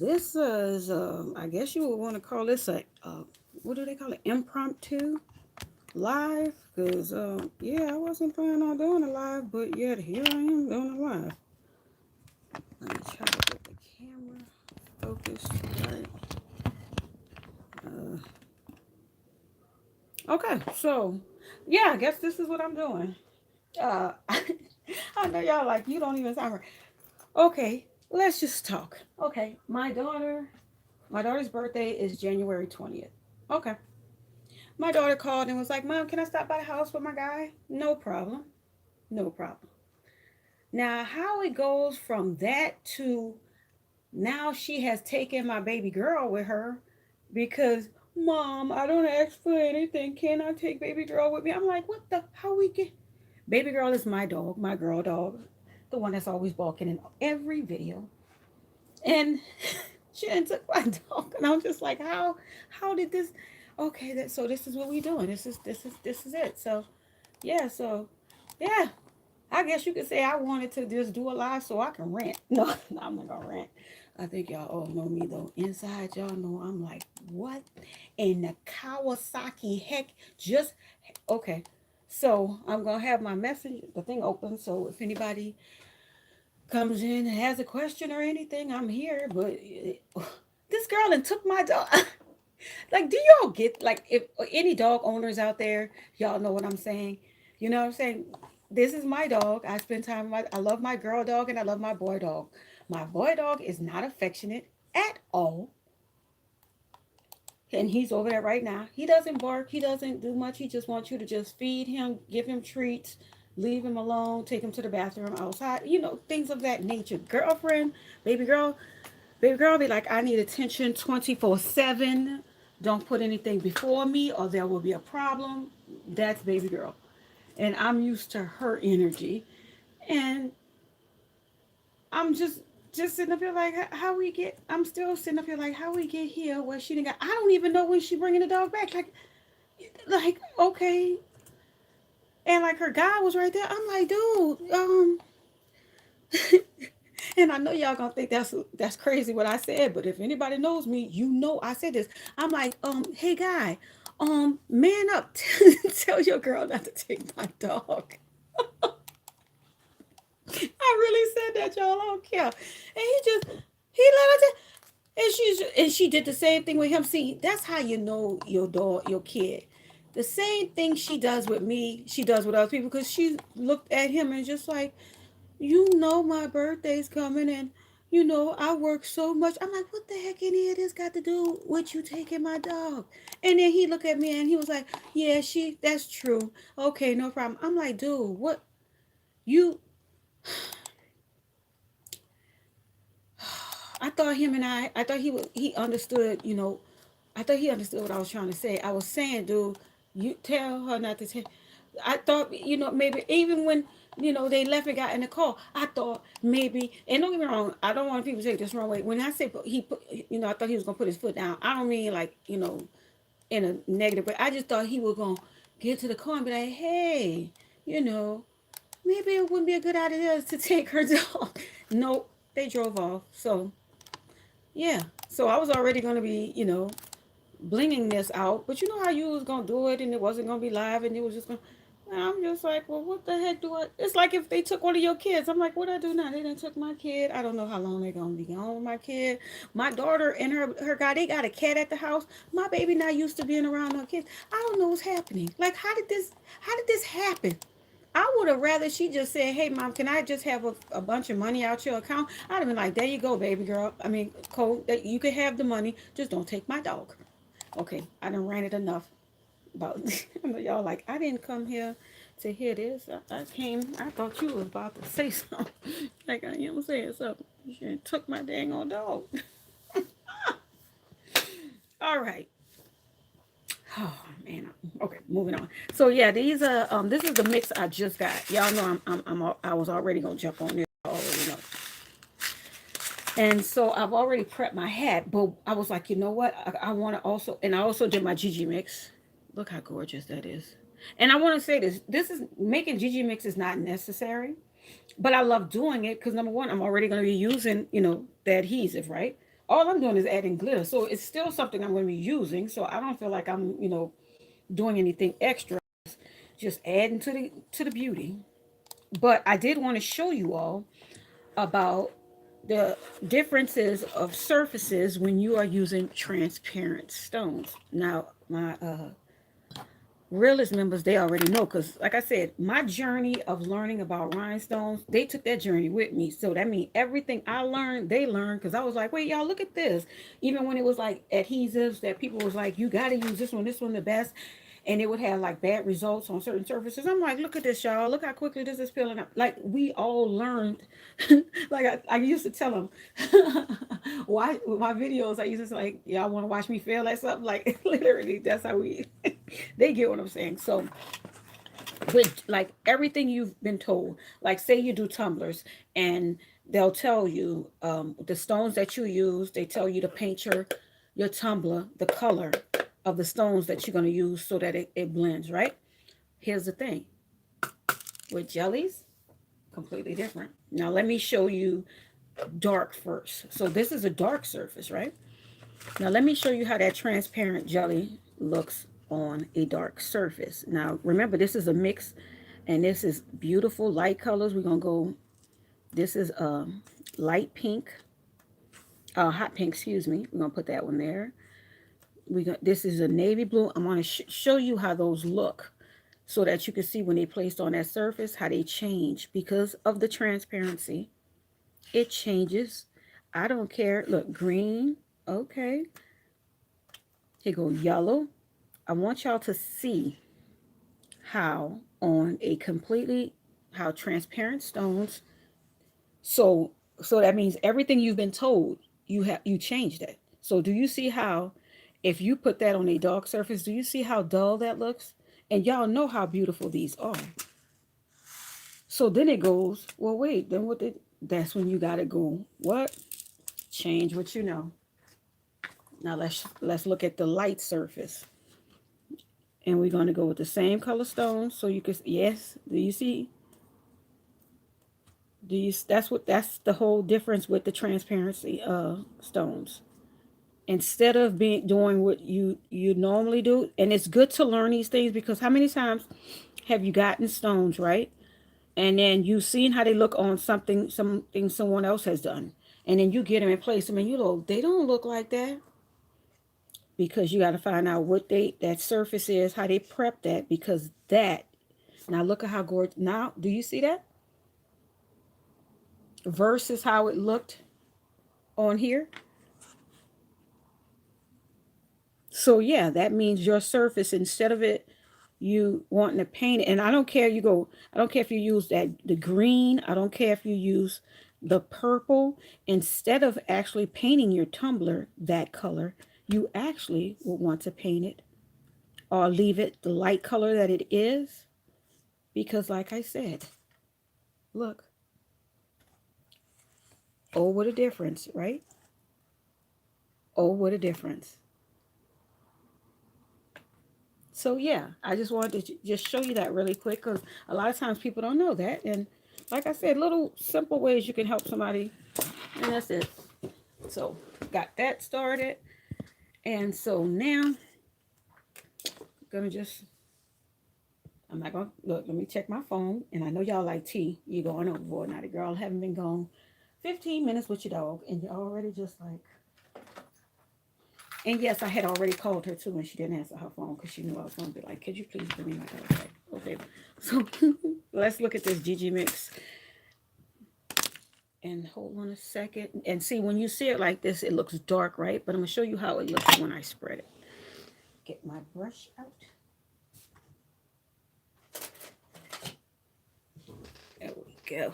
this is, I guess you would want to call this a, what do they call it? Impromptu live? Because, yeah, I wasn't planning on doing a live, but yet here I am doing a live. Let me try to get the camera focused right. Okay, so, yeah, I guess this is what I'm doing. I know y'all like, you don't even sound right. Okay, let's just talk. Okay, my daughter's birthday is January 20th. Okay. My daughter called and was like, Mom, can I stop by the house with my guy? No problem. No problem. Now, how it goes from that to now she has taken my baby girl with her because, Mom, I don't ask for anything. Can I take baby girl with me? I'm like, what the? How we get? Baby girl is my dog, my girl dog, the one that's always barking in every video. And she didn't took my dog, and I'm just like, how did this? Okay, so this is what we doing. This is it. So yeah, yeah, I guess you could say I wanted to just do a live so I can rant. No, no, I'm not gonna rant. I think y'all all know me though. Inside, y'all know I'm like, what in the Kawasaki heck? Just okay. So I'm gonna have my message, the thing open. So if anybody comes in and has a question or anything, I'm here. But this girl and took my dog. Like, do y'all get like if any dog owners out there, y'all know what I'm saying? You know what I'm saying? This is my dog. I spend time with I love my girl dog and I love my boy dog. My boy dog is not affectionate at all. And he's over there right now. He doesn't bark. He doesn't do much. He just wants you to just feed him, give him treats, leave him alone, take him to the bathroom outside. Things of that nature. Girlfriend, baby girl, baby girl be like, I need attention 24/7. Don't put anything before me or there will be a problem. That's baby girl. And I'm used to her energy. And I'm just sitting up here like how we get I'm still sitting up here like how we get here where she didn't got I don't even know when she bringing the dog back. Like okay. And like her guy was right there. I'm like, dude, and I know y'all gonna think that's crazy what I said, but if anybody knows me, you know I said this. I'm like, hey guy, man up. Tell your girl not to take my dog. I really said that, y'all. I don't care. And he let her and she did the same thing with him. See, that's how you know your dog, your kid. The same thing she does with me, she does with other people because she looked at him and just like, my birthday's coming and I work so much. I'm like, what the heck any of this got to do with you taking my dog? And then he looked at me and he was like, yeah, that's true. Okay, no problem. I'm like, dude, what you I thought him and I thought he understood, I thought he understood what I was trying to say. I was saying, dude, you tell her not to take. I thought, maybe even when, they left and got in the car, I thought maybe, and don't get me wrong, I don't want people to take this wrong way. When I say he put, I thought he was going to put his foot down. I don't mean like, in a negative way. I just thought he was going to get to the car and be like, hey, you know, maybe it wouldn't be a good idea to take her dog. Nope, they drove off. So, yeah. So I was already going to be, blinging this out. But you know how you was going to do it and it wasn't going to be live and it was just going to. I'm just like, well, what the heck do I? It's like if they took one of your kids. I'm like, what do I do now? They didn't took my kid. I don't know how long they're gonna be gone with my kid. My daughter and her guy, they got a cat at the house. My baby not used to being around no kids. I don't know what's happening. Like, how did this happen? I would have rather she just said, hey, mom, can I just have a bunch of money out your account? I'd have been like, there you go, baby girl. I mean, Cole, that you can have the money. Just don't take my dog. Okay, I done ran it enough about I know y'all like I didn't come here to hear this. I thought you was about to say something. Like I am saying something. You took my dang old dog. All right. Oh man. Okay, moving on. So yeah, these are this is the mix I just got. Y'all know I was already gonna jump on this. I already know. And so I've already prepped my hat, but I was like, you know what? I want to also, and I also did my Gigi mix. Look how gorgeous that is. And I want to say this: this is making Gigi mix is not necessary, but I love doing it because number one, I'm already going to be using, the adhesive, right? all I'm doing is adding glitter. So it's still something I'm going to be using. So I don't feel like I'm, doing anything extra. Just adding to the beauty. But I did want to show you all about the differences of surfaces when you are using transparent stones. Now, my realist members, they already know, because like I said, my journey of learning about rhinestones, they took that journey with me. So that means everything I learned, they learned, because I was like, wait, y'all, look at this. Even when it was like adhesives that people was like, you got to use this one the best, and it would have like bad results on certain surfaces. I'm like, look at this, y'all, look how quickly this is peeling up. Like, we all learned. Like I used to tell them, why my videos, I used to say, like, y'all want to watch me fail at something, like literally that's how we they get what I'm saying. So with like everything you've been told, like say you do tumblers, and they'll tell you the stones that you use, they tell you to paint your tumbler the color of the stones that you're going to use so that it blends, right? Here's the thing, with jellies, completely different. Now let me show you dark first. So this is a dark surface, right? Now let me show you how that transparent jelly looks on a dark surface. Now remember, this is a mix, and this is beautiful light colors. We're gonna go, this is light pink, hot pink, excuse me. We're gonna put that one there. This is a navy blue. I'm gonna show you how those look, so that you can see when they placed on that surface how they change because of the transparency. It changes. I don't care. Look, green. Okay. Here go yellow. I want y'all to see how on a completely, how transparent stones. So that means everything you've been told, you changed it. So do you see how, if you put that on a dark surface, do you see how dull that looks? And y'all know how beautiful these are. So then it goes, well, wait, then what did, that's when you gotta go, what? Change what you know. Now let's look at the light surface. And we're gonna go with the same color stones. So you can, yes, do you see? That's the whole difference with the transparency stones. Instead of being doing what you normally do, and it's good to learn these things, because how many times have you gotten stones, right? And then you've seen how they look on something someone else has done, and then you get them and place them, and you know they don't look like that, because you got to find out what that surface is, how they prep that, because that, now look at how gorgeous. Now do you see that versus how it looked on here? So yeah, that means your surface, instead of it you wanting to paint it, and I don't care if you use the green, I don't care if you use the purple, instead of actually painting your tumbler that color, you actually will want to paint it or leave it the light color that it is, because like I said, look, oh what a difference, right? Oh what a difference. So yeah, I just wanted to just show you that really quick, because a lot of times people don't know that. And like I said, little simple ways you can help somebody, and that's it. So got that started. And so now I'm gonna just, I'm not gonna look, let me check my phone. And I know y'all like tea, you going overboard. Now the girl haven't been gone 15 minutes with your dog, and you're already just like, and yes, I had already called her too, and she didn't answer her phone because she knew I was going to be like, could you please bring me my dog back? Okay, so let's look at this Gigi mix. And hold on a second. And see, when you see it like this, it looks dark, right? But I'm going to show you how it looks when I spread it. Get my brush out. There we go.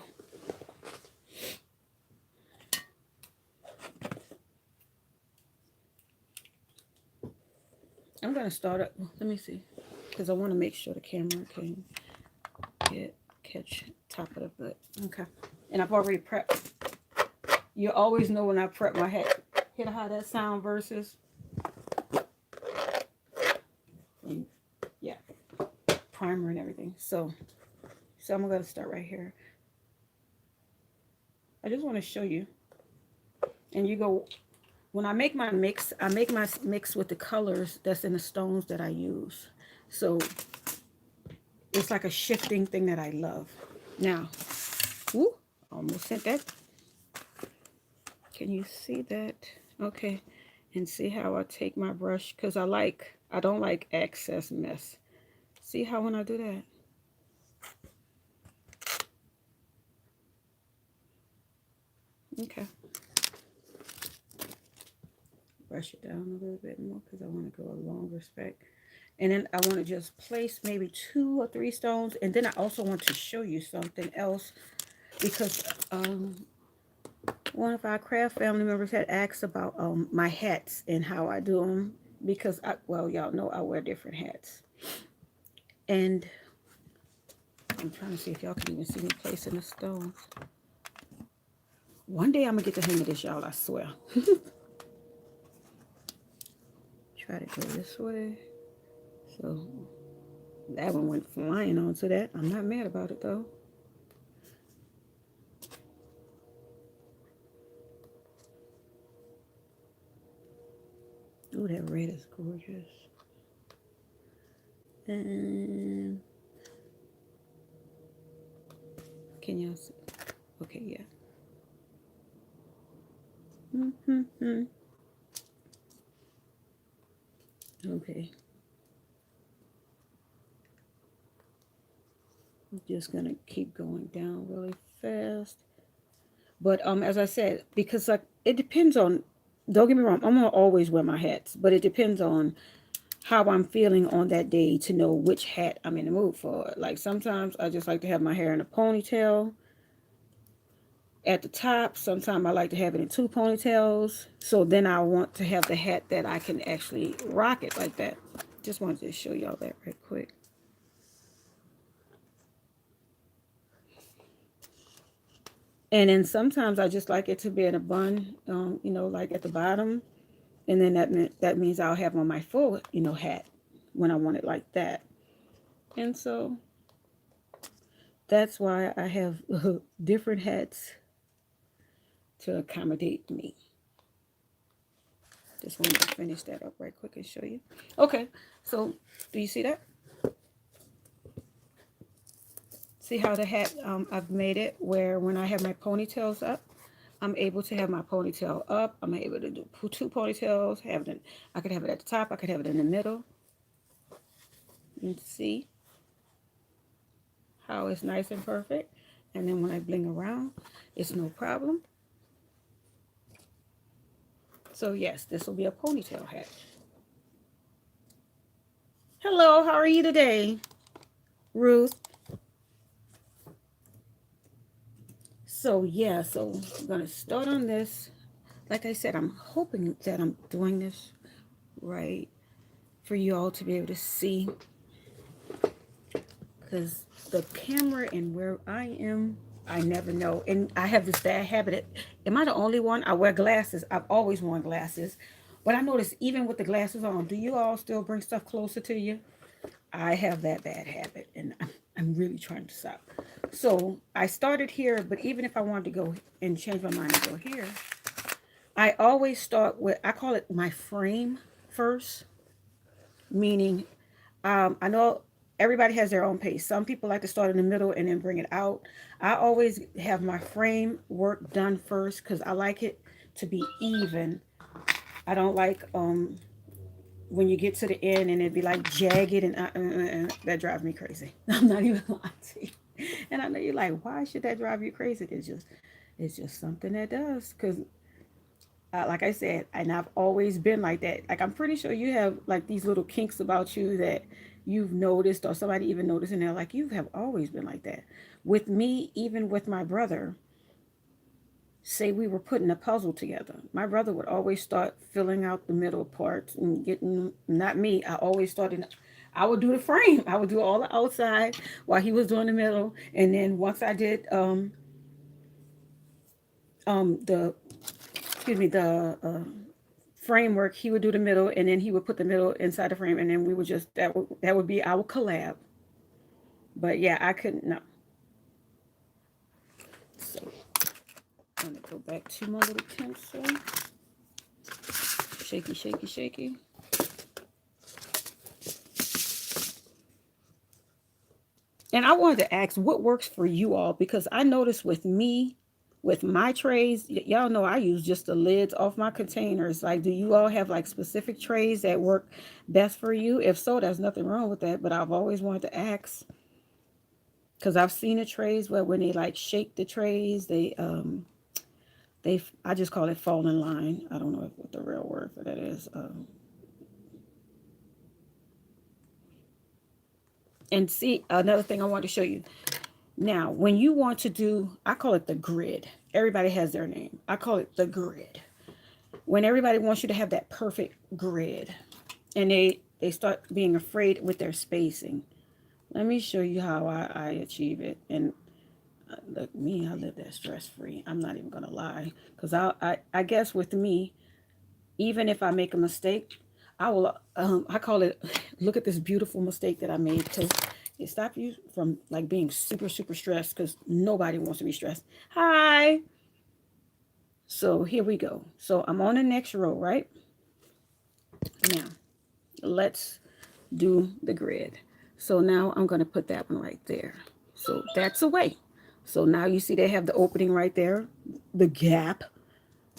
I'm going to start up. Let me see. Because I want to make sure the camera can catch top of the butt. Okay. And I've already prepped. You always know when I prep my head. Hear how that sound versus. And yeah. Primer and everything. So I'm going to start right here. I just want to show you. And you go, when I make my mix, I make my mix with the colors that's in the stones that I use. So it's like a shifting thing that I love. Now, ooh, almost sent that. Can you see that? Okay. And see how I take my brush, because I don't like excess mess. See how when I do that? Okay. Brush it down a little bit more because I want to go a longer speck. And then I want to just place maybe 2 or 3 stones. And then I also want to show you something else because one of our craft family members had asked about my hats and how I do them because well, y'all know I wear different hats. And I'm trying to see if y'all can even see me placing the stones. One day I'm gonna get the hang of this, y'all, I swear. Try to go this way. So that one went flying onto that. I'm not mad about it though. Ooh, that red is gorgeous. And can y'all see? Okay, yeah. Okay. I'm just gonna keep going down really fast. But as I said, because like it depends on, don't get me wrong, I'm gonna always wear my hats, but it depends on how I'm feeling on that day to know which hat I'm in the mood for. Like sometimes I just like to have my hair in a ponytail at the top. Sometimes I like to have it in 2 ponytails. So then I want to have the hat that I can actually rock it like that. Just wanted to show y'all that right quick. And then sometimes I just like it to be in a bun, like at the bottom. And then that means I'll have on my full, hat when I want it like that. And so that's why I have different hats to accommodate me. Just wanted to finish that up right quick and show you. Okay, so do you see that? See how the hat, I've made it where when I have my ponytails up, I'm able to have my ponytail up. I'm able to do 2 ponytails. I could have it at the top. I could have it in the middle. You can see how it's nice and perfect. And then when I bling around, it's no problem. So yes, this will be a ponytail hat. Hello, how are you today, Ruth? So yeah, so I'm gonna start on this. Like I said, I'm hoping that I'm doing this right for you all to be able to see, because the camera and where I am, I never know. And I have this bad habit. Am I the only one? I wear glasses. I've always worn glasses. But I notice even with the glasses on, do you all still bring stuff closer to you? I have that bad habit, and I'm really trying to stop. So I started here, but even if I wanted to go and change my mind and go here, I always start with, I call it my frame first, meaning I know everybody has their own pace. Some people like to start in the middle and then bring it out. I always have my frame work done first because I like it to be even. I don't like when you get to the end and it'd be like jagged and that drives me crazy. I'm not even lying to you. And I know you're like, why should that drive you crazy? It's just something that does. Because like I said, and I've always been like that. Like I'm pretty sure you have like these little kinks about you that you've noticed, or somebody even noticed, and they're like, you have always been like that. With me, even with my brother, say we were putting a puzzle together, my brother would always start filling out the middle parts and getting, not me, I always started, I would do the frame, I would do all the outside while he was doing the middle. And then once I did the excuse me the framework, he would do the middle, and then he would put the middle inside the frame, and then we would just, that would be our collab. But yeah, I couldn't, no. So I'm gonna go back to my little pencil. shaky, shaky, shaky. And I wanted to ask what works for you all because I noticed with me, with my trays, y'all know I use just the lids off my containers. Like, do you all have like specific trays that work best for you? If so, there's nothing wrong with that. But I've always wanted to ask because I've seen the trays where when they like shake the trays, they I just call it fall in line. I don't know what the real word for that is. And see another thing I want to show you. Now, when you want to do, I call it the grid. Everybody has their name. I call it the grid. When everybody wants you to have that perfect grid, and they start being afraid with their spacing. Let me show you how I achieve it. And look, me, I live that stress free. I'm not even gonna lie, because I guess with me, even if I make a mistake, I will. I call it. Look at this beautiful mistake that I made because it stopped you from like being super super stressed because nobody wants to be stressed. Hi. So here we go. So I'm on the next row, right? Now let's do the grid. So now I'm going to put that one right there. So that's away. So now you see they have the opening right there, the gap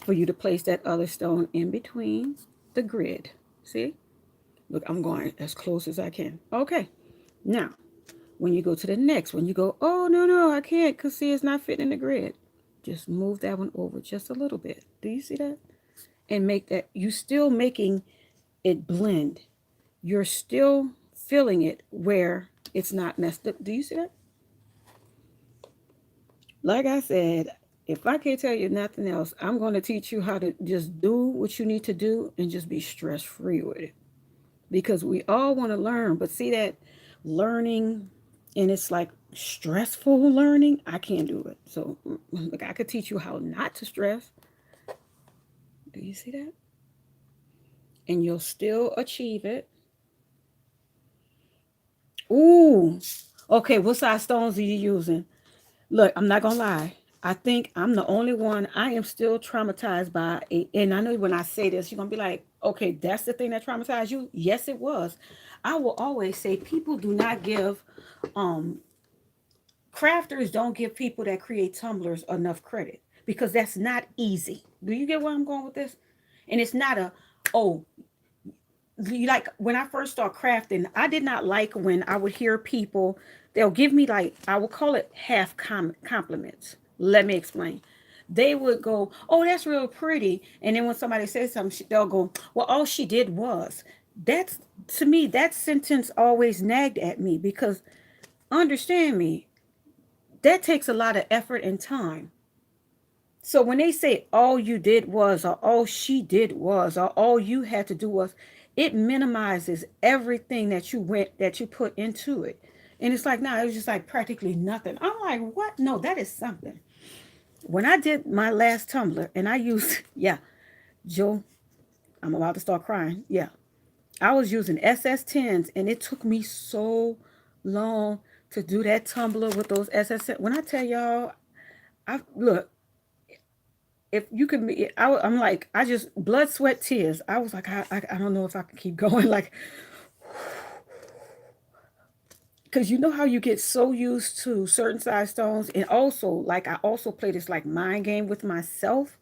for you to place that other stone in between the grid. See? Look, I'm going as close as I can. Okay. Now, when you go to the next one, you go, oh, no, no, I can't because see, it's not fitting in the grid. Just move that one over just a little bit. Do you see that? And make that, you still making it blend. You're still filling it where it's not messed up. Do you see that? Like I said, if I can't tell you nothing else, I'm going to teach you how to just do what you need to do and just be stress free with it. Because we all want to learn, but see that learning and it's like stressful learning, I can't do it. So, like, I could teach you how not to stress. Do you see that? And you'll still achieve it. Ooh, okay. What size stones are you using? Look, I'm not gonna lie. I think I'm the only one. I am still traumatized by it. And I know when I say this, you're gonna be like, okay, that's the thing that traumatized you. Yes, it was. I will always say people do not give um crafters don't give people that create tumblers enough credit because that's not easy. Do you get where I'm going with this? And it's not a oh, you like when I first started crafting, I did not like when I would hear people, they'll give me like, I would call it half compliments. Let me explain. They would go, oh, that's real pretty. And then when somebody says something, they'll go, well, all she did was. That's, to me, that sentence always nagged at me because understand me, that takes a lot of effort and time. So when they say all you did was, or all she did was, or all you had to do was, it minimizes everything that you put into it. And it's like, nah, it was just like practically nothing. I'm like, what? No, that is something. When I did my last tumbler and I used, yeah, Joe, I'm about to start crying. Yeah. I was using SS10s and it took me so long to do that tumbler with those SS10s. When I tell y'all, I look, if you could be, I'm like, I just blood, sweat, tears. I was like, I don't know if I can keep going. Like, because you know how you get so used to certain size stones, and also like I also play this like mind game with myself.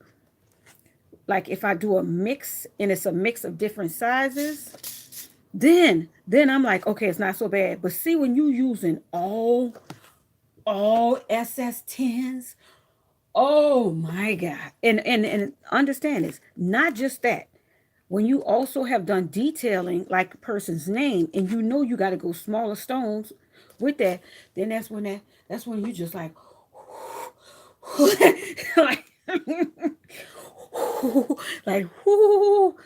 Like if I do a mix and it's a mix of different sizes, then I'm like, okay, it's not so bad. But see, when you using all SS10s, oh my God. And understand this, not just that. When you also have done detailing like a person's name and you know you got to go smaller stones with that, then that's when you just like like like whoo,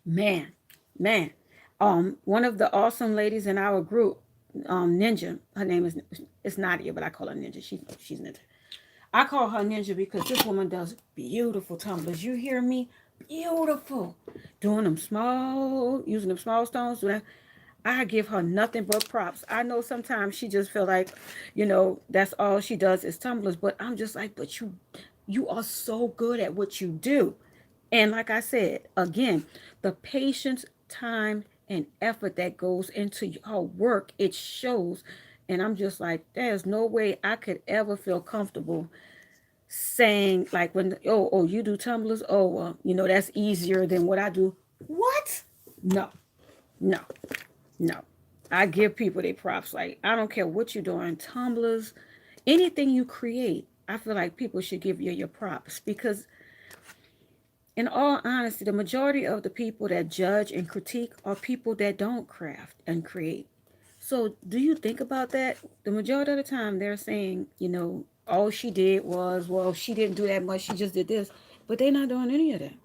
man, man. One of the awesome ladies in our group, Ninja, her name is Nadia, but I call her Ninja. She's Ninja. I call her Ninja because this woman does beautiful tumblers. You hear me? Beautiful. Doing them small, using them small stones. I give her nothing but props. I know sometimes she just feel like, that's all she does is tumblers. But I'm just like, but you are so good at what you do. And like I said, again, the patience, time, and effort that goes into her work, it shows. And I'm just like, there's no way I could ever feel comfortable saying, like, when, oh, you do tumblers, oh, that's easier than what I do. What? No, no, no. I give people their props. Like, I don't care what you're doing, tumblers, anything you create. I feel like people should give you your props because, in all honesty, the majority of the people that judge and critique are people that don't craft and create. So, do you think about that? The majority of the time, they're saying, all she did was, well, she didn't do that much. She just did this, but they're not doing any of that.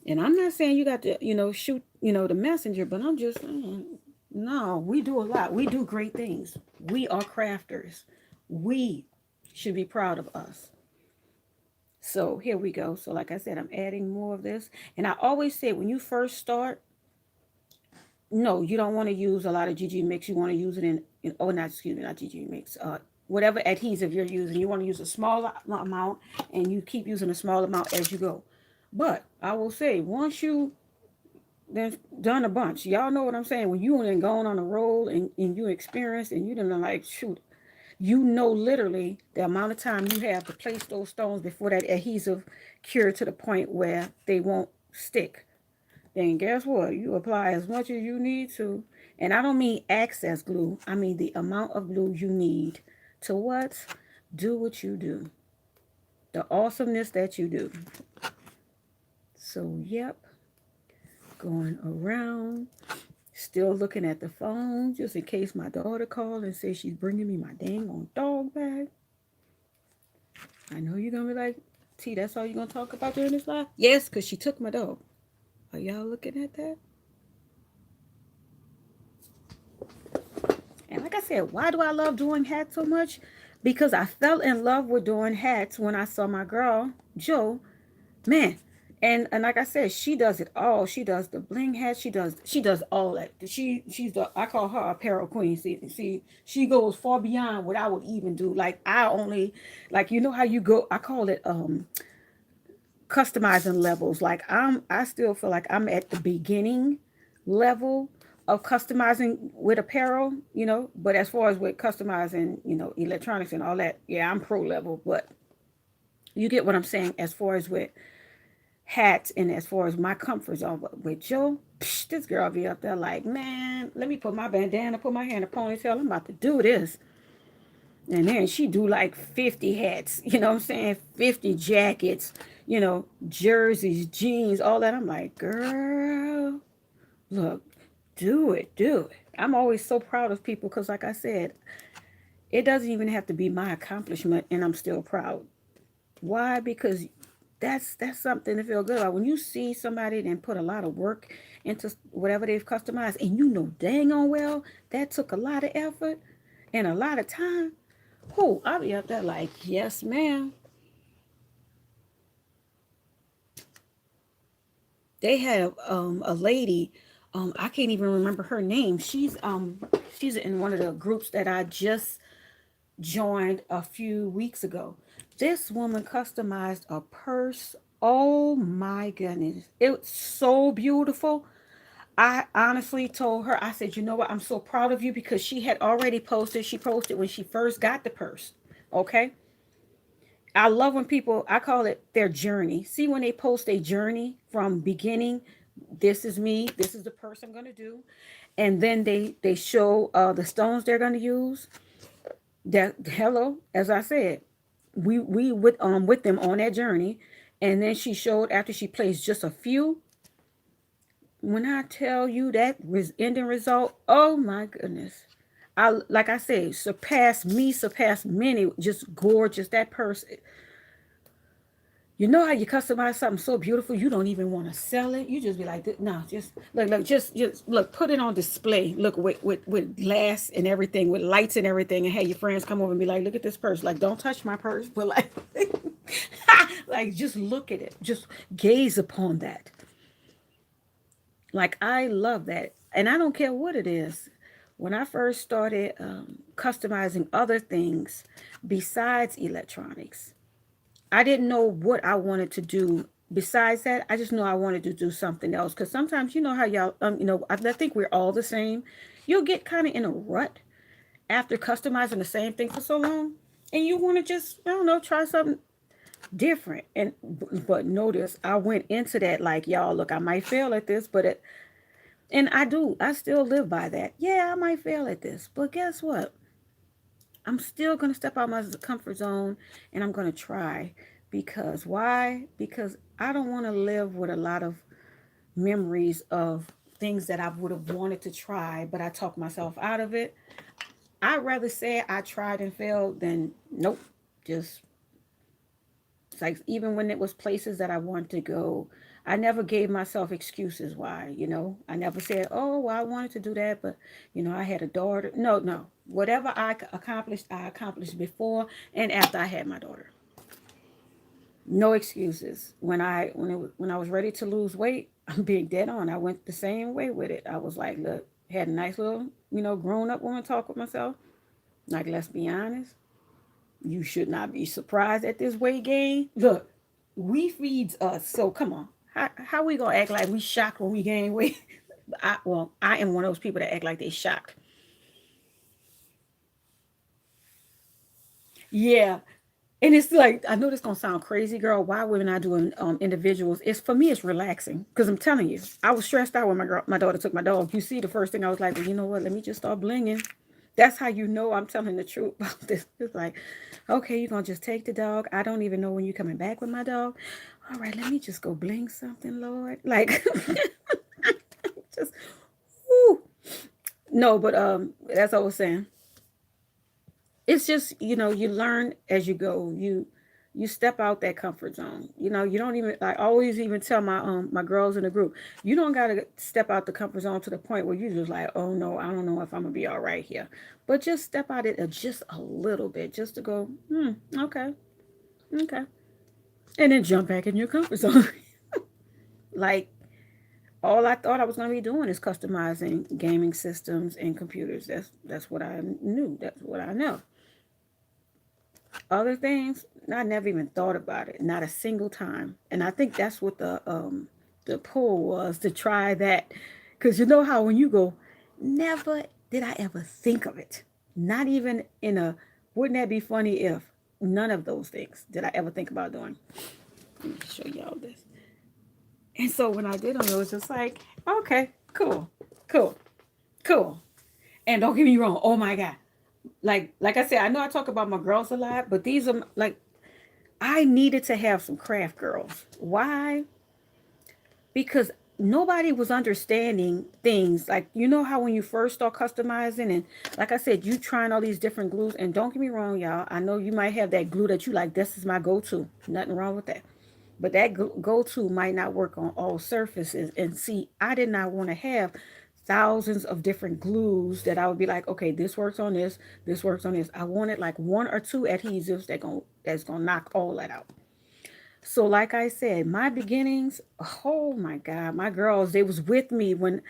And I'm not saying you got to, shoot, the messenger, but I'm just saying, no, we do a lot. We do great things. We are crafters. We should be proud of us. So here we go. So like I said, I'm adding more of this. And I always say when you first start, no, you don't want to use a lot of GG mix. You want to use it in oh, not, excuse me, not GG mix. Whatever adhesive you're using, you want to use a small amount and you keep using a small amount as you go. But I will say, once you then done a bunch, y'all know what I'm saying. When you and gone on a roll and you experienced and you done like, shoot, literally the amount of time you have to place those stones before that adhesive cure to the point where they won't stick. Then guess what? You apply as much as you need to. And I don't mean access glue. I mean the amount of glue you need to what? Do what you do. The awesomeness that you do. So, yep. Going around. Still looking at the phone just in case my daughter called and says she's bringing me my dang on dog bag. I know you're going to be like, T, that's all you're going to talk about during this live? Yes, because she took my dog. Are y'all looking at that? And like I said, why do I love doing hats so much? Because I fell in love with doing hats when I saw my girl, Joe. Man, and like I said, she does it all. She does the bling hat. She does all that. She's the, I call her apparel queen. See, she goes far beyond what I would even do. Like I only, like how you go. I call it customizing levels. Like I still feel like I'm at the beginning level of customizing with apparel. But as far as with customizing, electronics and all that, yeah, I'm pro level. But you get what I'm saying as far as with hats and as far as my comfort zone. But with Joe, this girl be up there like, man, let me put my bandana, put my hair in a ponytail. I'm about to do this. And then she do like 50 hats, you know what I'm saying? 50 jackets, jerseys, jeans, all that. I'm like, girl, look, do it, do it. I'm always so proud of people because, like I said, it doesn't even have to be my accomplishment, and I'm still proud. Why? Because that's something to feel good about. When you see somebody then put a lot of work into whatever they've customized, and dang on well that took a lot of effort and a lot of time. Who I'll be up there like, yes, ma'am. They have a lady, I can't even remember her name. She's in one of the groups that I just joined a few weeks ago. This woman customized a purse. Oh my goodness. It was so beautiful. I honestly told her, I said, you know what? I'm so proud of you because she had already posted. She posted when she first got the purse. Okay. I love when people, I call it their journey. See, when they post a journey from beginning, this is me, this is the purse I'm going to do. And then they show the stones they're going to use. That, hello, as I said, we with them on that journey, and then she showed after she placed just a few. When I tell you that ending result, oh my goodness, I like I said, surpassed me, surpassed many, just gorgeous. That person, you know how you customize something so beautiful, you don't even want to sell it. You just be like, no, just look, just look, put it on display. Look with glass and everything, with lights and everything, and have your friends come over and be like, look at this purse. Like, don't touch my purse, but like, like just look at it, just gaze upon that. Like I love that, and I don't care what it is. When I first started customizing other things besides electronics, I didn't know what I wanted to do Besides that, I just know I wanted to do something else. Because sometimes, you know how y'all, I think we're all the same. You'll get kind of in a rut after customizing the same thing for so long, and you want to just, I don't know, try something different. And but notice I went into that like, y'all, look, I might fail at this, but it, and I do, I still live by that. Yeah, I might fail at this, but guess what? I'm still going to step out my comfort zone and I'm going to try. Because why? Because I don't want to live with a lot of memories of things that I would have wanted to try, but I talked myself out of it. I'd rather say I tried and failed than nope. Just, it's like, even when it was places that I wanted to go, I never gave myself excuses why, I never said, oh, well, I wanted to do that, but, I had a daughter. No, no. Whatever I accomplished before and after I had my daughter. No excuses. When I was ready to lose weight, I'm being dead on. I went the same way with it. I was like, look, had a nice little, grown up woman talk with myself. Like, let's be honest. You should not be surprised at this weight gain. Look, we feeds us. So come on. How we gonna act like we shocked when we gain weight? I am one of those people that act like they shocked. Yeah. And it's like, I know this gonna sound crazy, girl. Why women are doing individuals? It's for me, it's relaxing. Cause I'm telling you, I was stressed out when my daughter took my dog. You see, the first thing I was like, well, you know what? Let me just start blinging. That's how you know I'm telling the truth about this. It's like, okay, you're gonna just take the dog. I don't even know when you're coming back with my dog. All right, let me just go bling something, Lord. Like, just whoo. No, but as I was saying, it's just, you learn as you go. You step out that comfort zone. You don't even, I always even tell my girls in the group, you don't gotta step out the comfort zone to the point where you just like, oh no, I don't know if I'm gonna be all right here. But just step out it just a little bit, just to go, okay, okay. And then jump back in your comfort zone. Like, all I thought I was gonna be doing is customizing gaming systems and computers. That's what I knew. That's what I know. Other things, I never even thought about it, not a single time. And I think that's what the pull was to try that, because you know how when you go, never did I ever think of it. Not even in a, wouldn't that be funny if, none of those things did I ever think about doing. Let me show y'all this. And so when I did them, it was just like, okay, cool, cool, cool. And don't get me wrong, oh my god, like I said, I know I talk about my girls a lot, but these are like, I needed to have some craft girls. Why? Because nobody was understanding things. Like, you know how when you first start customizing, and like I said, you trying all these different glues, and don't get me wrong, y'all, I know you might have that glue that you like, this is my go-to. Nothing wrong with that. But that go-to might not work on all surfaces. And see, I did not want to have thousands of different glues that I would be like, okay, this works on this works on this. I wanted like one or two adhesives that's gonna knock all that out. So like I said, my beginnings, oh my God, my girls, they was with me when,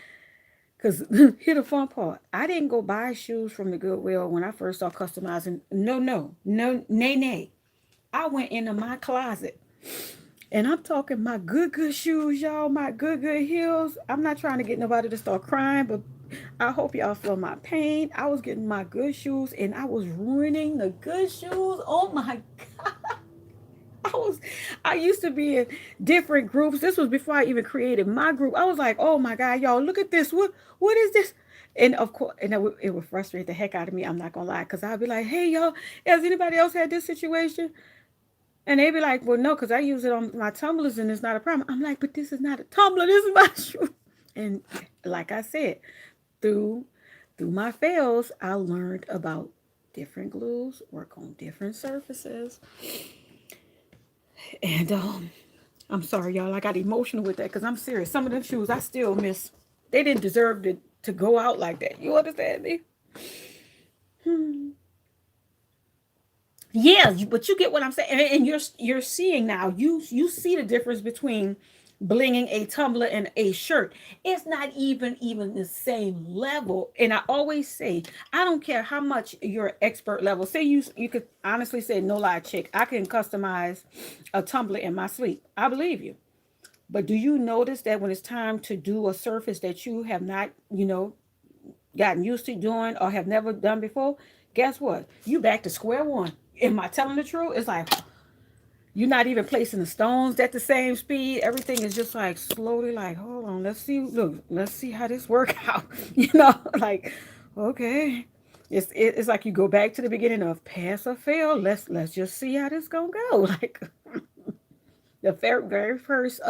because here the fun part, I didn't go buy shoes from the Goodwill when I first started customizing. No, no, no, nay, nay. I went into my closet. And I'm talking my good shoes, y'all, my good heels. I'm not trying to get nobody to start crying, but I hope y'all feel my pain. I was getting my good shoes and I was ruining the good shoes. Oh my God. I was I used to be in different groups. This was before I even created my group. I was like, oh my God, y'all, look at this. What is this? And of course, and it would frustrate the heck out of me. I'm not gonna lie, because I'd be like, hey y'all, has anybody else had this situation? And they'd be like, well, no, because I use it on my tumblers and it's not a problem. I'm like, but this is not a tumbler, this is my shoe. And like I said, through through my fails, I learned about different glues, work on different surfaces. And I'm sorry, y'all. I got emotional with that because I'm serious. Some of them shoes I still miss. They didn't deserve to go out like that. You understand me? Hmm. Yeah, but you get what I'm saying, and you're seeing now. You see the difference between blinging a tumbler and a shirt. It's not even the same level. And I always say, I don't care how much your expert level. Say you could honestly say, no lie, chick, I can customize a tumbler in my sleep. I believe you. But do you notice that when it's time to do a surface that you have not, gotten used to doing or have never done before, guess what? You back to square one. Am I telling the truth? It's like you're not even placing the stones at the same speed. Everything is just like slowly, like, hold on, let's see, look, let's see how this work out. Like, okay. It's like you go back to the beginning of pass or fail. Let's just see how this gonna go. Like the very first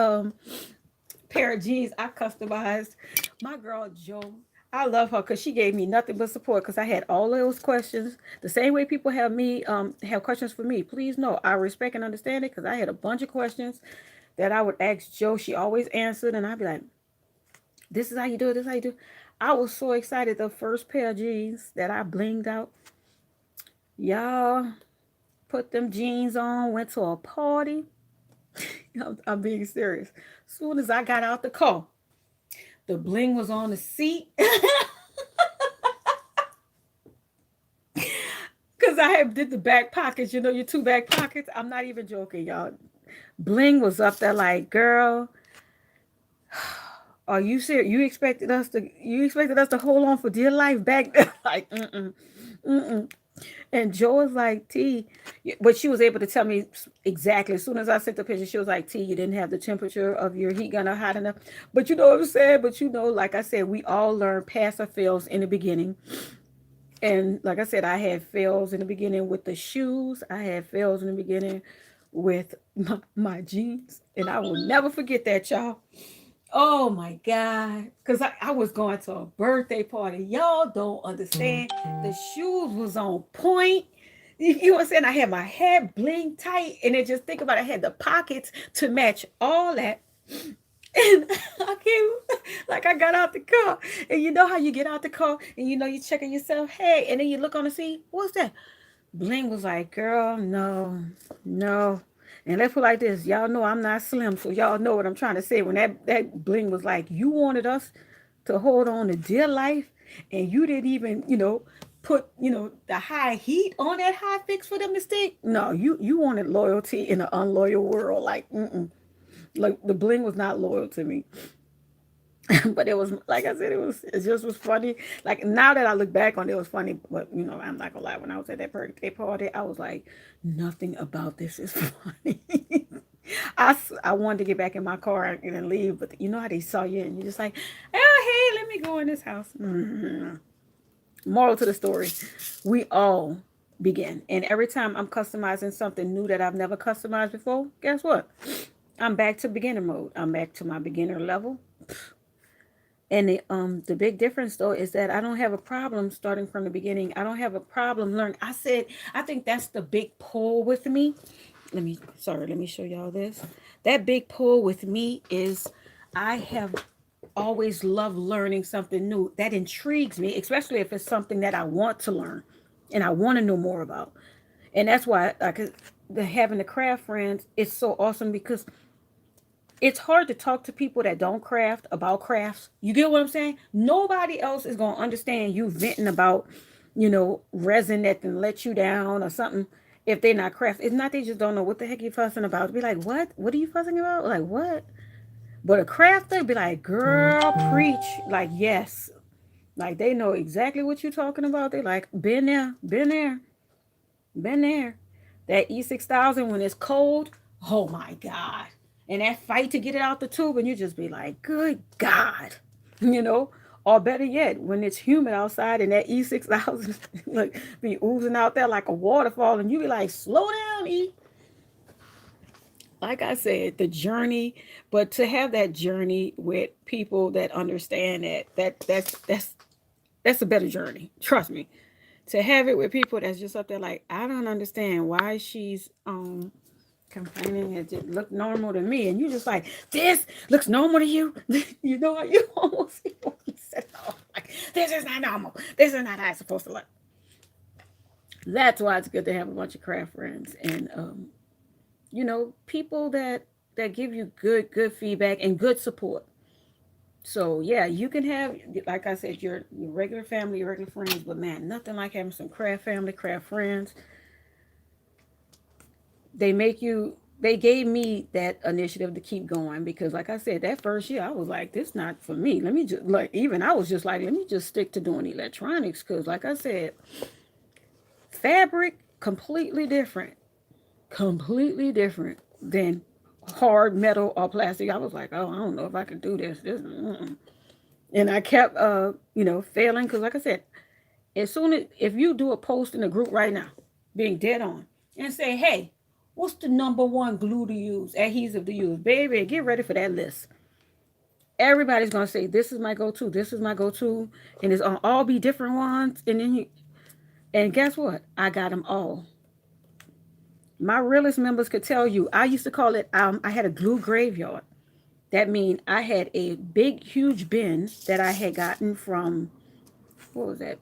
pair of jeans I customized. My girl Joe, I love her because she gave me nothing but support because I had all those questions. The same way people have me have questions for me. Please know I respect and understand it because I had a bunch of questions that I would ask Joe. She always answered, and I'd be like, "This is how you do it. This is how you do." It. I was so excited. The first pair of jeans that I blinged out, y'all put them jeans on, went to a party. I'm being serious. As soon as I got out the car, the bling was on the seat. Because I have did the back pockets, your two back pockets. I'm not even joking, y'all. Bling was up there like, girl, are you serious? You expected us to hold on for dear life back there? Like, mm-mm. And Joe was like, T, but she was able to tell me exactly. As soon as I sent the picture, she was like, T, you didn't have the temperature of your heat gun hot enough. But you know what I'm saying? But like I said, we all learn pass or fails in the beginning. And like I said, I had fails in the beginning with the shoes. I had fails in the beginning with my jeans. And I will never forget that, y'all. Oh my God. Because I was going to a birthday party. Y'all don't understand. The shoes was on point. You know what I'm saying? I had my head bling tight. And then just think about it, I had the pockets to match all that. And I came, like I got out the car. And you know how you get out the car and you're checking yourself, hey, and then you look on the seat, what's that? Bling was like, girl, no, no. And let's put it like this. Y'all know I'm not slim, so y'all know what I'm trying to say. When that bling was like, you wanted us to hold on to dear life, and you didn't even, put, the high heat on that high fix for the mistake. No, you wanted loyalty in an unloyal world. Like, like the bling was not loyal to me. But it was, like I said, it just was funny. Like now that I look back on it, it was funny. But I'm not gonna lie. When I was at that birthday party, I was like, nothing about this is funny. I wanted to get back in my car and then leave, but you know how they saw you and you're just like, oh hey, let me go in this house. Mm-hmm. Moral to the story: we all begin, and every time I'm customizing something new that I've never customized before, guess what? I'm back to beginner mode. I'm back to my beginner level. And the big difference though is that I don't have a problem starting from the beginning. I don't have a problem learning. I think that's the big pull with me. Let me show y'all this. That big pull with me is I have always loved learning something new. That intrigues me, especially if it's something that I want to learn and I want to know more about. And that's why having the craft friends is so awesome because it's hard to talk to people that don't craft about crafts. You get what I'm saying? Nobody else is going to understand you venting about, resin that can let you down or something if they're not craft. It's not they just don't know what the heck you fussing about. Be like, what? What are you fussing about? Like, what? But a crafter be like, girl, preach. Like, yes. Like, they know exactly what you're talking about. They like, been there, been there, been there. That E6000 when it's cold, oh my God. And that fight to get it out the tube, and you just be like, good God, you know? Or better yet, when it's humid outside and that E6000 like be oozing out there like a waterfall, and you be like, slow down, E. Like I said, the journey, but to have that journey with people that understand that's a better journey. Trust me. To have it with people that's just up there like, I don't understand why she's complaining. It just looked normal to me, and you just like, this looks normal to you. You know how you almost said, oh, like, this is not normal. This is not how it's supposed to look. That's why it's good to have a bunch of craft friends and people that give you good feedback and good support. So yeah, you can have, like I said, your regular family, your regular friends, but man, nothing like having some craft family, craft friends. They make you they gave me that initiative to keep going because, like I said, that first year I was like, this not for me. Let me just like, even I was just like, let me just stick to doing electronics because, like I said, fabric completely different than hard metal or plastic. I was like, oh, I don't know if I can do this. And I kept, failing because, like I said, as soon as if you do a post in a group right now, being dead on, and say, hey, what's the number one glue to use, adhesive to use, baby, get ready for that list. Everybody's gonna say, this is my go-to, this is my go-to, and it's gonna all be different ones. And guess what? I got them all. My realist members could tell you. I used to call it. I had a glue graveyard. That means I had a big, huge bin that I had gotten from what was that?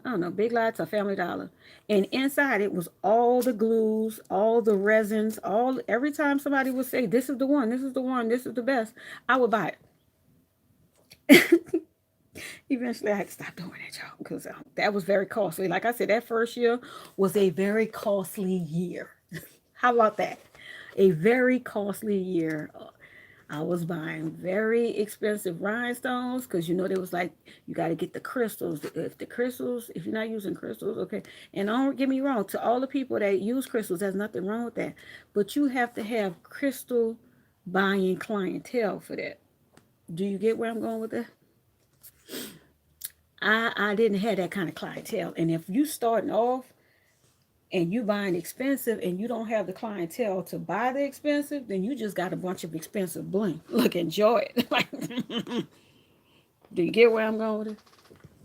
I don't know, Big Lots or Family Dollar. And inside it was all the glues, all the resins, all every time somebody would say, this is the one, this is the one, this is the best, I would buy it. Eventually I had to stop doing that, y'all, because that was very costly. Like I said, that first year was a very costly year. How about that? A very costly year. I was buying very expensive rhinestones because there was like you got to get the crystals. If you're not using crystals, okay. And don't get me wrong, to all the people that use crystals, there's nothing wrong with that. But you have to have crystal buying clientele for that. Do you get where I'm going with that? I didn't have that kind of clientele. And if you starting off and you buying expensive and you don't have the clientele to buy the expensive, then you just got a bunch of expensive bling. Look, enjoy it. Like, do you get where I'm going with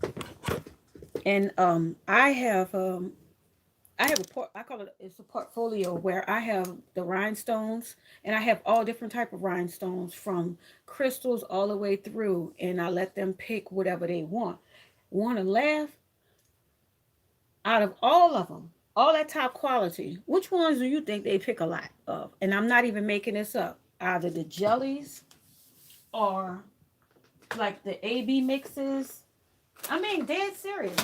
it? And I have I call it it's a portfolio where I have the rhinestones and I have all different type of rhinestones from crystals all the way through, and I let them pick whatever they want. Want to laugh? Out of all of them, all that top quality, which ones do you think they pick a lot of? And I'm not even making this up. Either the jellies or like the AB mixes. I mean, dead serious.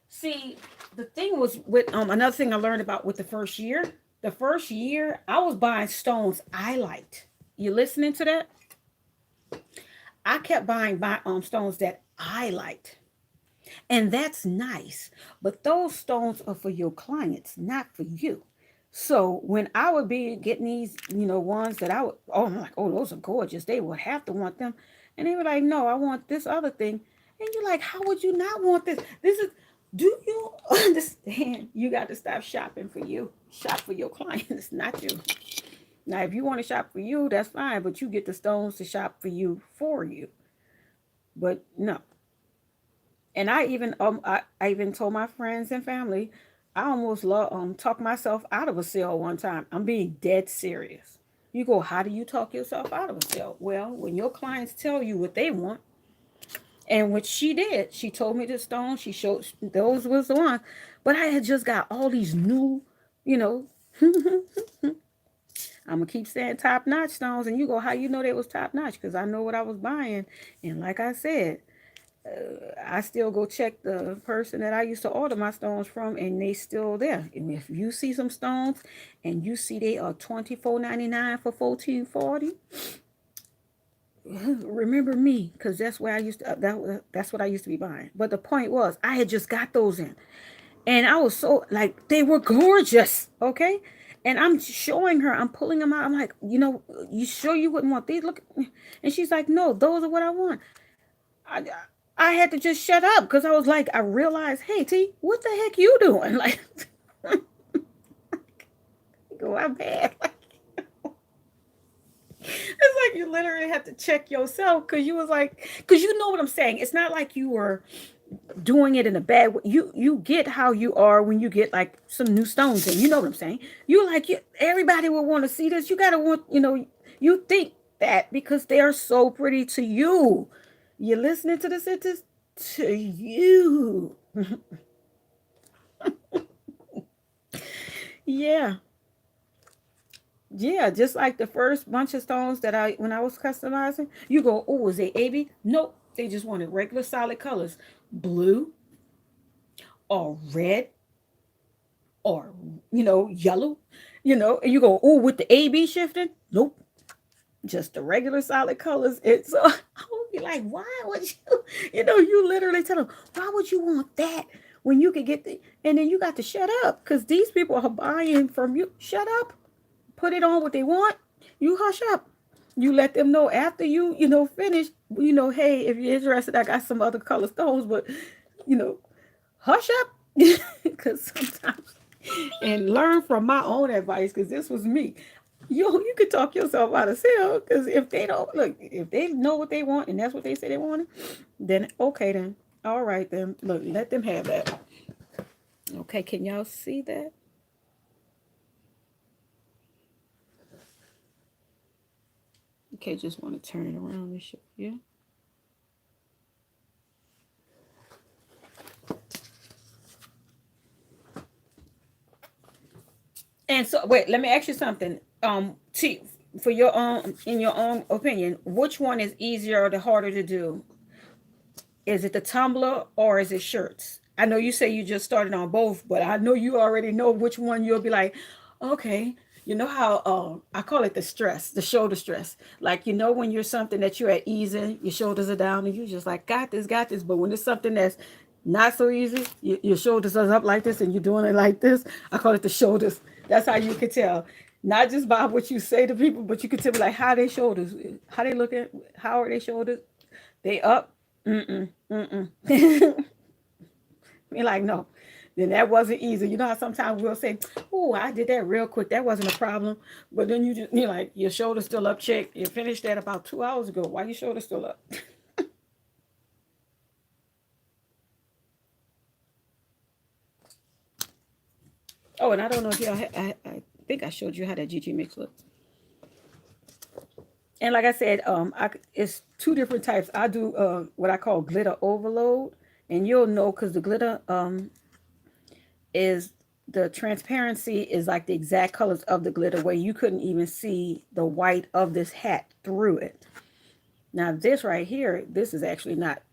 See, the thing was with another thing I learned about with the first year. The first year, I was buying stones I liked. You listening to that? I kept buying stones that I liked. And that's nice. But those stones are for your clients, not for you. So when I would be getting these, ones that I'm like, oh, those are gorgeous. They would have to want them. And they were like, no, I want this other thing. And you're like, how would you not want this? Do you understand? You got to stop shopping for you. Shop for your clients, not you. Now, if you want to shop for you, that's fine. But you get the stones to shop for you. But no, and I even told my friends and family I almost talked myself out of a sale one time. I'm being dead serious. You go, how do you talk yourself out of a sale? Well, when your clients tell you what they want, and what she did, she told me the stones. She showed those was the one, but I had just got all these new, you know. I'm gonna keep saying top notch stones, and you go, how you know they was top notch? Because I know what I was buying, and like I said, I still go check the person that I used to order my stones from, and they still there. And if you see some stones, and you see they are $24.99 for 14.40, remember me, because that's where I used to. That's what I used to be buying. But the point was, I had just got those in, and I was so like they were gorgeous. Okay. And I'm showing her, I'm pulling them out. I'm like, you sure you wouldn't want these? Look, and she's like, no, those are what I want. I, I had to just shut up because I was like, I realized, hey T, what the heck you doing? Like, go, I'm bad. Like, it's like you literally have to check yourself because you was like, because you know what I'm saying. It's not like you were doing it in a bad way. You get how you are when you get like some new stones and you know what I'm saying. You like everybody will want to see this. You gotta want, you think that because they are so pretty to you. You're listening to the sentence to you. Yeah. Yeah, just like the first bunch of stones that when I was customizing, you go, oh, is they AB? Nope, they just wanted regular solid colors, blue or red or yellow. And you go, oh, with the A-B shifting? Nope. Just the regular solid colors. It's so I would be like, why would you, you literally tell them, why would you want that when you could get and then you got to shut up because these people are buying from you. Shut up, put it on what they want. You hush up. You let them know after finish, hey, if you're interested, I got some other color stones, but, you know, hush up. Because sometimes, and learn from my own advice, because this was me. You could talk yourself out of sale because if they don't look, if they know what they want and that's what they say they wanted, then okay, then all right, then look, let them have that. Okay, can y'all see that? Okay, just want to turn it around and show you. And so, wait, let me ask you something. Chief, for your own, in your own opinion, which one is easier or the harder to do? Is it the tumbler or is it shirts? I know you say you just started on both, but I know you already know which one you'll be like, okay. You know how I call it the stress, the shoulder stress. Like when you're something that you're at ease in, your shoulders are down, and you just like got this, got this. But when it's something that's not so easy, your shoulders are up like this, and you're doing it like this. I call it the shoulders. That's how you can tell, not just by what you say to people, but you can tell like how they shoulders, how they look at, how are they shoulders, they up. Mm-mm, mm-mm. You're like, no, then that wasn't easy. You know how sometimes we'll say, oh, I did that real quick. That wasn't a problem. But then you're like, your shoulder's still up, chick. You finished that about 2 hours ago. Why your shoulder still up? Oh, and I don't know if y'all, I think I showed you how that GG mix looks. And like I said, it's two different types. I do what I call glitter overload. And you'll know because the glitter is the transparency is like the exact colors of the glitter where you couldn't even see the white of this hat through it. Now this right here, this is actually not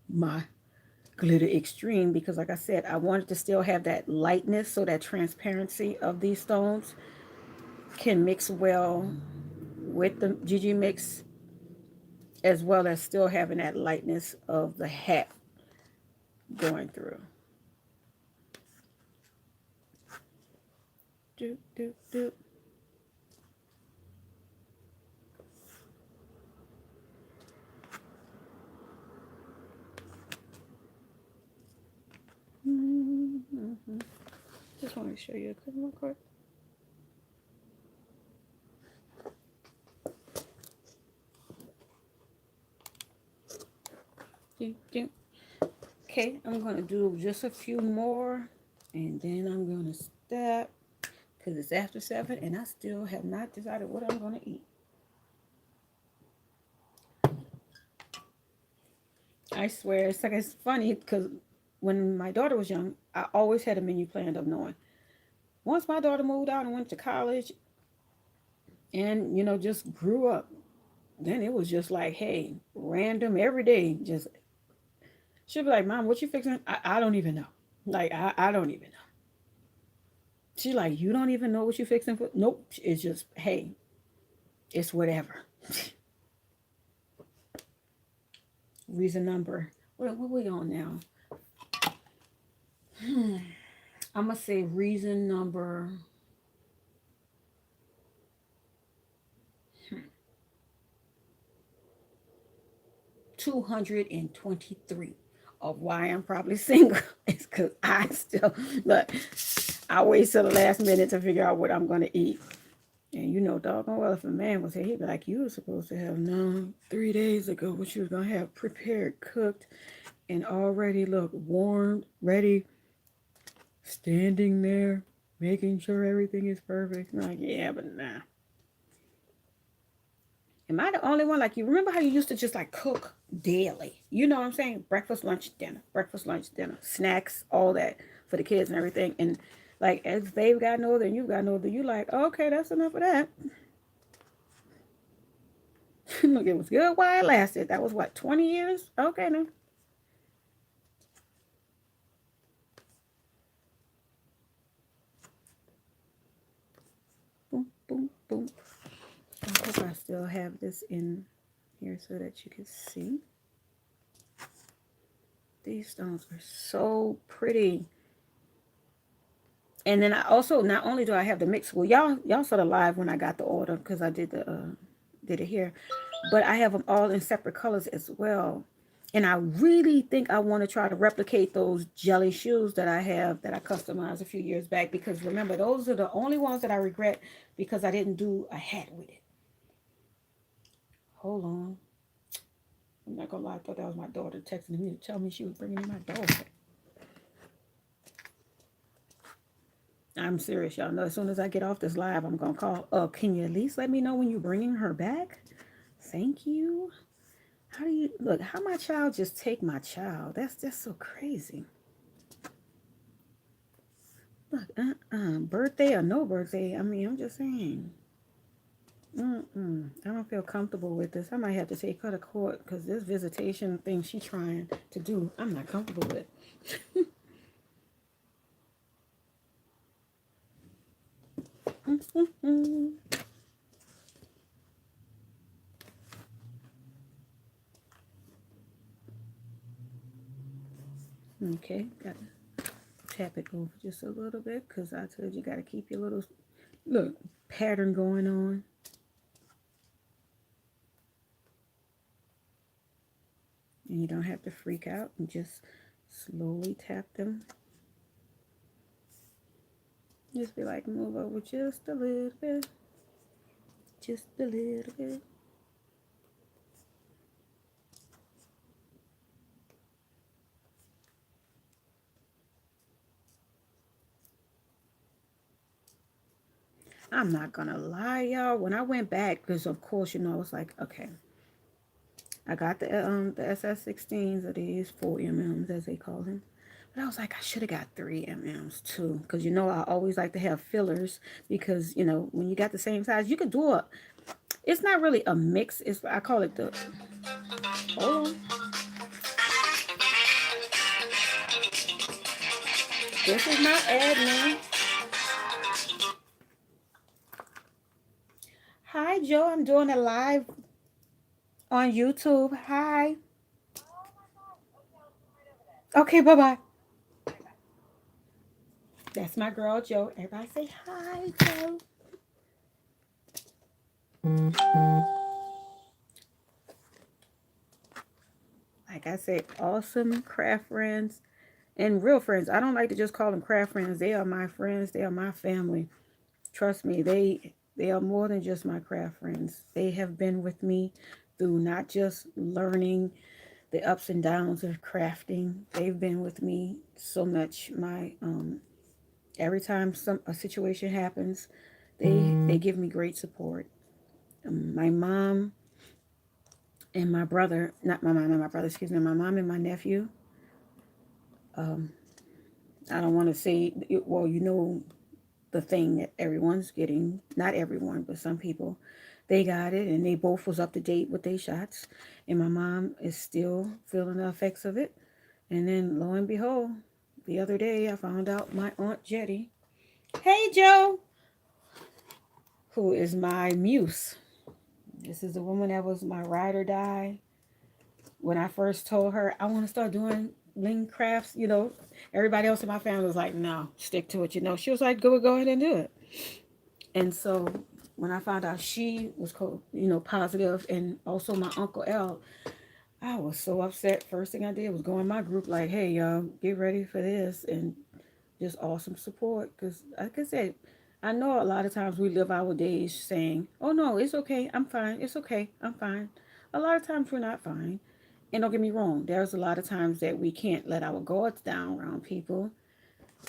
my glitter extreme because like I said, I wanted to still have that lightness so that transparency of these stones can mix well with the GG mix as well as still having that lightness of the hat going through. Do, do, do. Mm-hmm. Just want to show you a quick real quick. Okay, I'm going to do just a few more and then I'm going to stop because it's after 7 and I still have not decided what I'm going to eat. I swear, it's funny because when my daughter was young, I always had a menu planned of knowing. Once my daughter moved out and went to college and, just grew up, then it was just like, hey, random every day. Just, she'll be like, Mom, what you fixing? I don't even know. Like, I don't even know. She's like, you don't even know what you fixing for? Nope. It's just, hey, it's whatever. Reason number. What we on now? I'm going to say reason number 223 of why I'm probably single is because I still, but I wait till the last minute to figure out what I'm going to eat. And doggone well, if a man was here, he'd be like, you were supposed to have known 3 days ago what you was going to have prepared, cooked, and already look warmed, ready, standing there, making sure everything is perfect. I'm like, yeah, but nah. Am I the only one? Like, you remember how you used to just like cook daily? You know what I'm saying? Breakfast, lunch, dinner, snacks, all that for the kids and everything. And like, as they've gotten older and you've gotten older, you like, okay, that's enough of that. Look, it was good while it lasted. That was what, 20 years? Okay, now. will have this in here so that you can see. These stones are so pretty. And then I also, not only do I have the mix, well, y'all saw the live when I got the order because I did it here, but I have them all in separate colors as well. And I really think I want to try to replicate those jelly shoes that I have that I customized a few years back, because remember, those are the only ones that I regret because I didn't do a hat with it. Hold on. I'm not gonna lie, I thought that was my daughter texting me to tell me she was bringing me my dog. I'm serious, y'all know. As soon as I get off this live, I'm gonna call. Can you at least let me know when you're bringing her back? Thank you. How do you look? How my child just take my child? That's just so crazy. Look, birthday or no birthday. I mean, I'm just saying. I don't feel comfortable with this. I might have to take her to court because this visitation thing she's trying to do, I'm not comfortable with. Okay, gotta tap it over just a little bit because I told you gotta keep your little look pattern going on. And you don't have to freak out and just slowly tap them. Just be like, move over just a little bit. Just a little bit. I'm not gonna lie, y'all. When I went back, because of course, you know, I was like, okay, I got the SS16s, or these 4 as they call them. But I was like, I should have got 3 too, because you know I always like to have fillers because you know when you got the same size, you could do a. It's not really a mix. It's I call it the. Oh, this is my admin. Hi, Joe. I'm doing a live on YouTube. Hi. Okay, bye bye. That's my girl, Joe. Everybody say hi, Joe. Like I said, awesome craft friends and real friends. I don't like to just call them craft friends. They are my friends. They are my family. Trust me, they are more than just my craft friends. They have been with me through not just learning the ups and downs of crafting. They've been with me so much. My every time a situation happens, they give me great support. My mom and my brother, not my mom and my brother, excuse me, my mom and my nephew. Um, I don't want to say, well, you know, the thing that everyone's getting, not everyone, but some people, they got it and they both was up to date with their shots. And my mom is still feeling the effects of it. And then lo and behold, the other day I found out my Aunt Jetty, hey Joe, who is my muse. This is the woman that was my ride or die. When I first told her I want to start doing bling crafts, you know, everybody else in my family was like, no, stick to it. You know, she was like, go ahead and do it. And so when I found out she was, you know, positive, and also my Uncle L, I was so upset. First thing I did was go in my group like, hey, y'all, get ready for this, and just awesome support. Because like I said, I know a lot of times we live our days saying, oh, no, it's okay. I'm fine. It's okay. I'm fine. A lot of times we're not fine. And don't get me wrong, there's a lot of times that we can't let our guards down around people.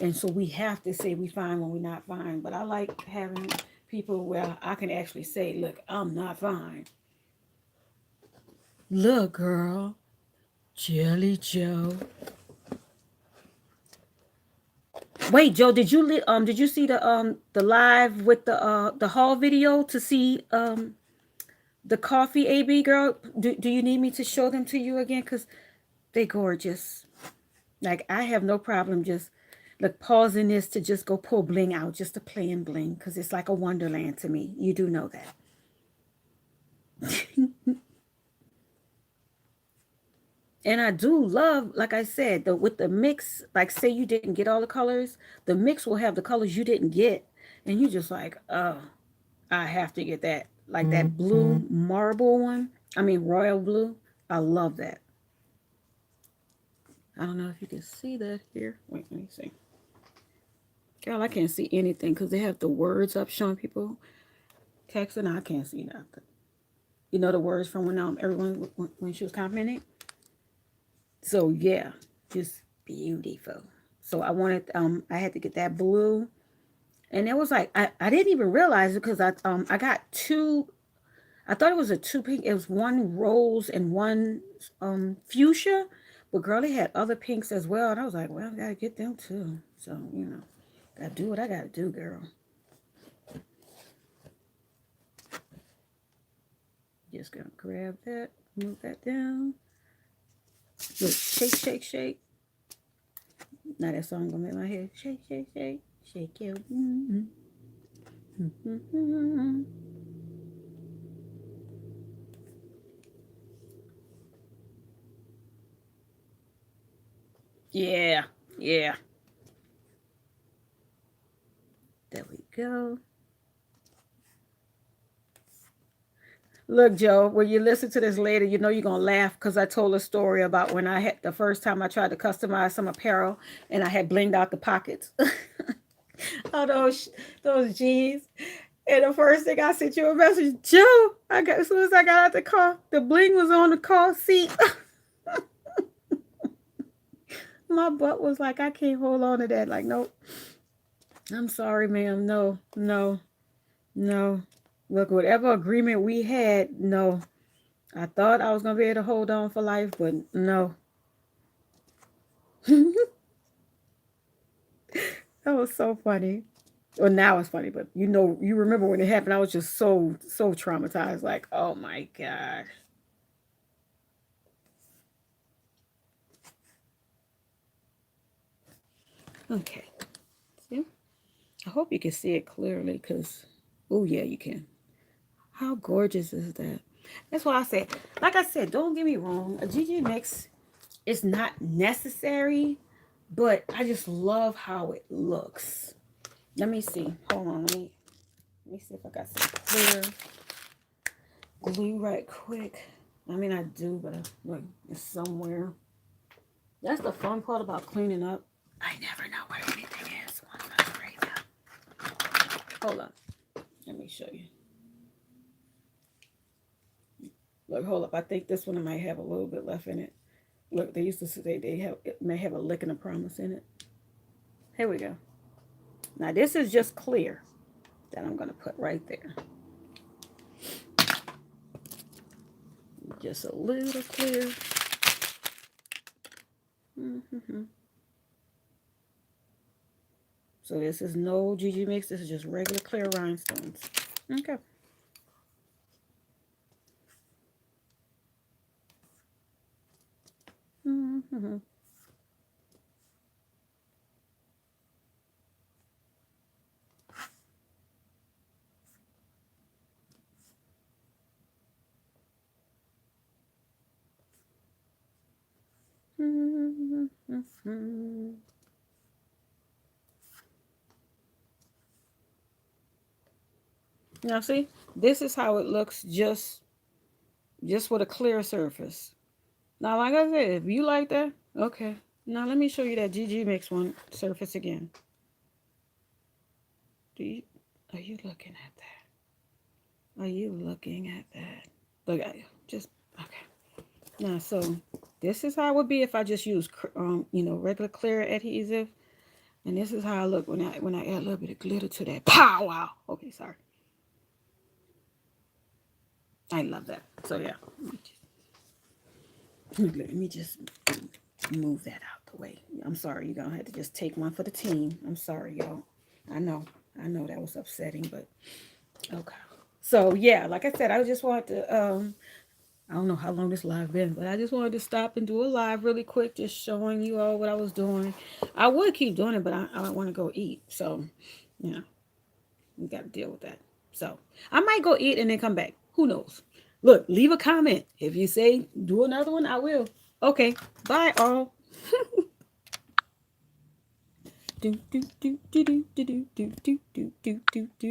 And so we have to say we fine when we're not fine. But I like having people where I can actually say, look, I'm not fine. Look, girl, Jelly Joe. Wait, Joe, did you see the live with the haul video to see the coffee AB girl? Do you need me to show them to you again? Cause they gorgeous. Like I have no problem just like pausing this to just go pull bling out just to play in bling because it's like a wonderland to me. You do know that. And I do love, like I said, the with the mix, like say you didn't get all the colors, the mix will have the colors you didn't get. And you just like, oh, I have to get that. Like that blue marble one. I mean royal blue. I love that. I don't know if you can see that here. Wait, let me see. Girl, I can't see anything because they have the words up showing people text and I can't see nothing. You know the words from when everyone when she was commenting. So yeah, just beautiful. So I wanted I had to get that blue, and it was like I didn't even realize it because I got two. I thought it was a two pink. It was one rose and one fuchsia, but girl, they had other pinks as well, and I was like, well, I gotta get them too. So gotta do what I gotta do, girl. Just gonna grab that, move that down. Just shake, shake, shake. Now that song gonna make my head shake, shake, shake, shake your. Yeah, yeah. There we go. Look, Joe, when you listen to this later, you know you're gonna laugh because I told a story about when I had the first time I tried to customize some apparel and I had blinged out the pockets of those jeans. And the first thing I sent you a message, Joe. I got as soon as I got out the car, the bling was on the car seat. My butt was like, I can't hold on to that. Like, nope. I'm sorry, ma'am. No, no, no. Look, whatever agreement we had, no. I thought I was gonna be able to hold on for life, but no. That was so funny. Well, now it's funny, but you remember when it happened. I was just so traumatized. Like, oh my god. Okay. See? I hope you can see it clearly, cause oh yeah, you can. How gorgeous is that? That's why I said, like I said, don't get me wrong. A GG mix is not necessary, but I just love how it looks. Let me see. Hold on. Let me see if I got some clear glue right quick. I mean, I do, but look, it's somewhere. That's the fun part about cleaning up. I never know where anything is once I spray them. Hold on. Let me show you. Look, hold up. I think this one might have a little bit left in it. Look, they used to say it may have a lick and a promise in it. Here we go. Now this is just clear that I'm gonna put right there. Just a little clear. Mm-hmm. So this is no GG mix. This is just regular clear rhinestones. Okay. Mm-hmm. Mm-hmm. Now see, this is how it looks just with a clear surface. Now, like I said, if you like that, okay. Now let me show you that GG mix one surface again. Do you are you looking at that? Are you looking at that? Look at just okay. Now, so this is how it would be if I just use regular clear adhesive, and this is how I look when I add a little bit of glitter to that. Pow! Wow. Okay, sorry. I love that. So yeah, let me just move that out the way. I'm sorry, you're gonna have to just take one for the team. I'm sorry, y'all. I know, I know that was upsetting, but okay. So yeah, like I said, I just wanted to I don't know how long this live been, but I just wanted to stop and do a live really quick, just showing you all what I was doing. I would keep doing it, but I want to go eat. So, you know, we got to deal with that. So I might go eat and then come back. Who knows? Look, leave a comment. If you say do another one, I will. Okay. Bye all. Do do do do do do do do do do do do.